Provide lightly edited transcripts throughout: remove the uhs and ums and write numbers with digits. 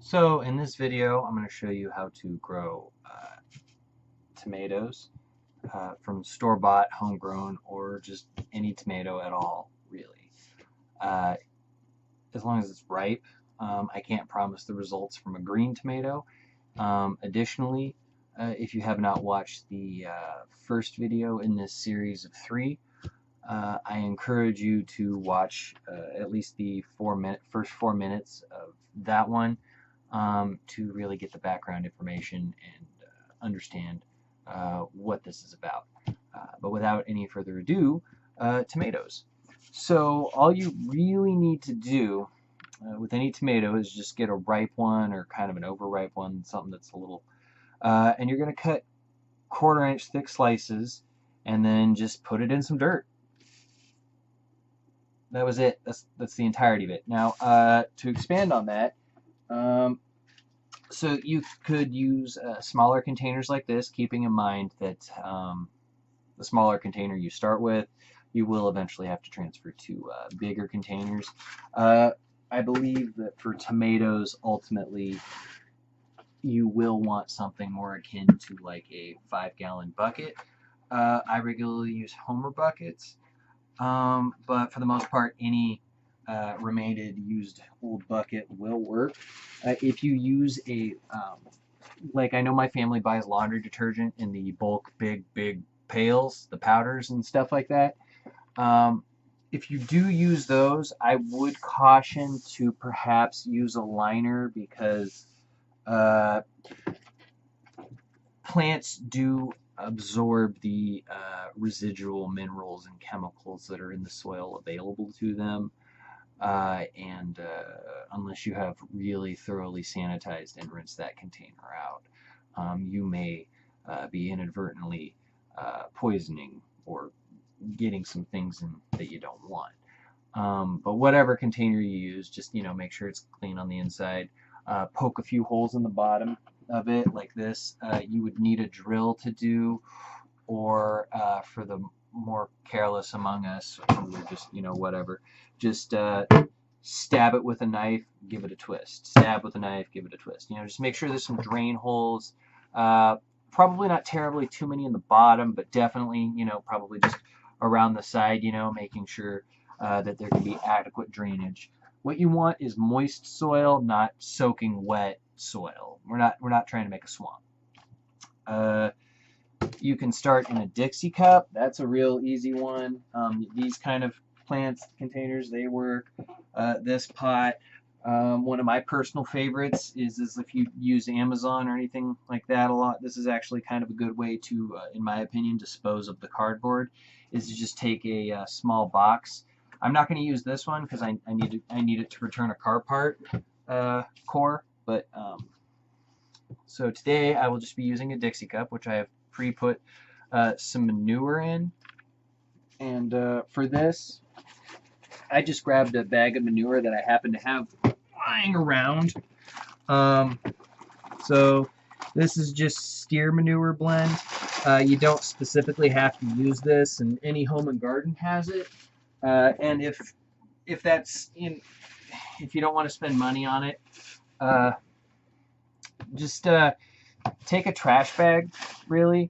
So in this video, I'm going to show you how to grow tomatoes from store-bought, homegrown, or just any tomato at all, really. Uh, as long as it's ripe. I can't promise the results from a green tomato. Additionally, if you have not watched the first video in this series of 3, I encourage you to watch at least the first 4 minutes of that one to really get the background information and understand what this is about. But without any further ado, tomatoes. So all you really need to do with any tomato is just get a ripe one or kind of an overripe one, something that's a little, and you're going to cut 1/4 inch thick slices and then just put it in some dirt. That was it. That's the entirety of it. Now, to expand on that, so you could use smaller containers like this, keeping in mind that the smaller container you start with, you will eventually have to transfer to bigger containers. I believe that for tomatoes, ultimately, you will want something more akin to like a 5-gallon bucket. I regularly use Homer buckets, but for the most part, any remained used old bucket will work. If you use a, like I know my family buys laundry detergent in the bulk big pails, the powders and stuff like that. If you do use those, I would caution to perhaps use a liner because plants do absorb the residual minerals and chemicals that are in the soil available to them. And unless you have really thoroughly sanitized and rinsed that container out, you may be inadvertently poisoning or getting some things in that you don't want. But whatever container you use, just make sure it's clean on the inside. Poke a few holes in the bottom of it like this. You would need a drill to do, or for the more careless among us who just whatever, just stab it with a knife, give it a twist. Stab with a knife, give it a twist. Just make sure there's some drain holes. Probably not terribly too many in the bottom, but definitely probably just around the side. Making sure that there can be adequate drainage. What you want is moist soil, not soaking wet soil. We're not trying to make a swamp. You can start in a Dixie cup. That's a real easy one. These kind of plants containers, they work. This pot, one of my personal favorites is if you use Amazon or anything like that a lot. This is actually kind of a good way to, in my opinion, dispose of the cardboard. Is to just take a small box. I'm not going to use this one because I need it to return a car part core. But so today I will just be using a Dixie cup, which I have pre-put some manure in. And for this, I just grabbed a bag of manure that I happen to have lying around. So this is just steer manure blend. You don't specifically have to use this, and any home and garden has it. And if that's if you don't want to spend money on it, just take a trash bag, really,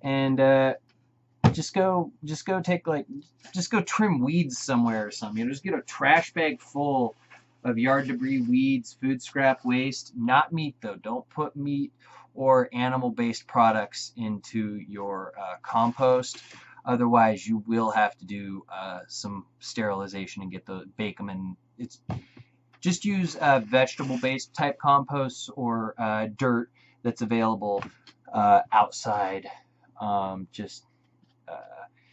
and just go trim weeds somewhere or something. Just get a trash bag full of yard debris, weeds, food scrap waste. Not meat though. Don't put meat or animal-based products into your compost. Otherwise, you will have to do some sterilization and bake them in. Just use vegetable-based type composts or dirt that's available outside. If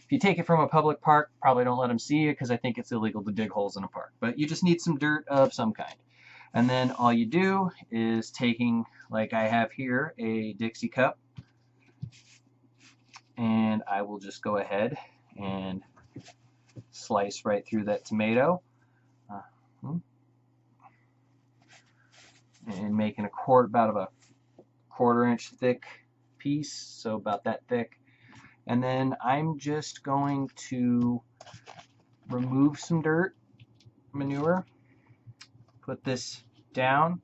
you take it from a public park, probably don't let them see you because I think it's illegal to dig holes in a park. But you just need some dirt of some kind. And then all you do is taking, like I have here, a Dixie cup. And I will just go ahead and slice right through that tomato. And making about a 1/4 inch thick piece, so about that thick. And then I'm just going to remove some dirt, manure, put this down,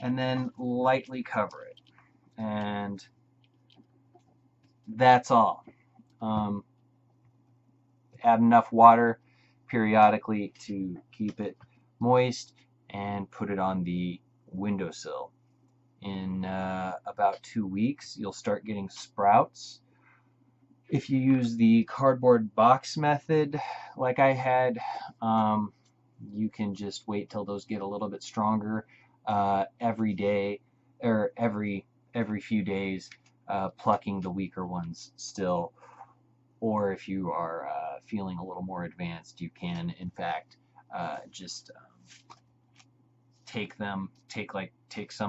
and then lightly cover it. And that's all. Add enough water periodically to keep it moist, and put it on the windowsill. In about 2 weeks, you'll start getting sprouts. If you use the cardboard box method, like I had, you can just wait till those get a little bit stronger every day, or every few days, plucking the weaker ones still. Or if you are feeling a little more advanced, you can, in fact, just take some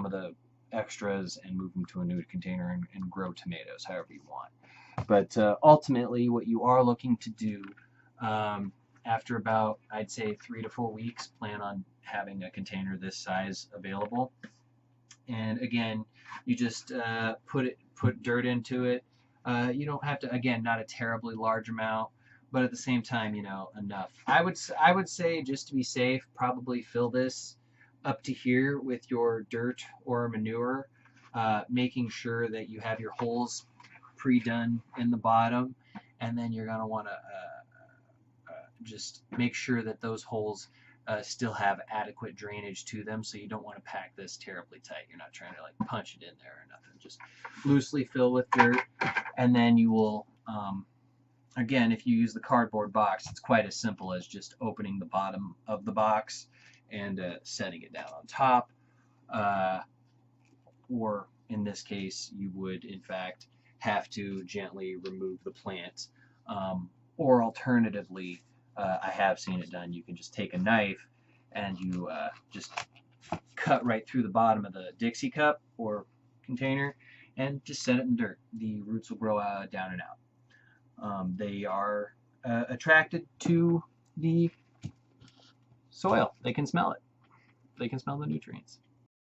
of the extras and move them to a new container and grow tomatoes however you want. But ultimately, what you are looking to do, after about, I'd say, 3 to 4 weeks, plan on having a container this size available. And again, you just put dirt into it. You don't have to, again, not a terribly large amount, but at the same time, enough. I would say, just to be safe, probably fill this up to here with your dirt or manure, making sure that you have your holes pre-done in the bottom, and then you're going to want to just make sure that those holes still have adequate drainage to them, so you don't want to pack this terribly tight. You're not trying to like punch it in there or nothing. Just loosely fill with dirt, and then you will, again, if you use the cardboard box, it's quite as simple as just opening the bottom of the box and setting it down on top. Or in this case, you would in fact have to gently remove the plant. Or alternatively, I have seen it done. You can just take a knife and you just cut right through the bottom of the Dixie cup or container and just set it in dirt. The roots will grow down and out. They are attracted to the soil. They can smell it. They can smell the nutrients.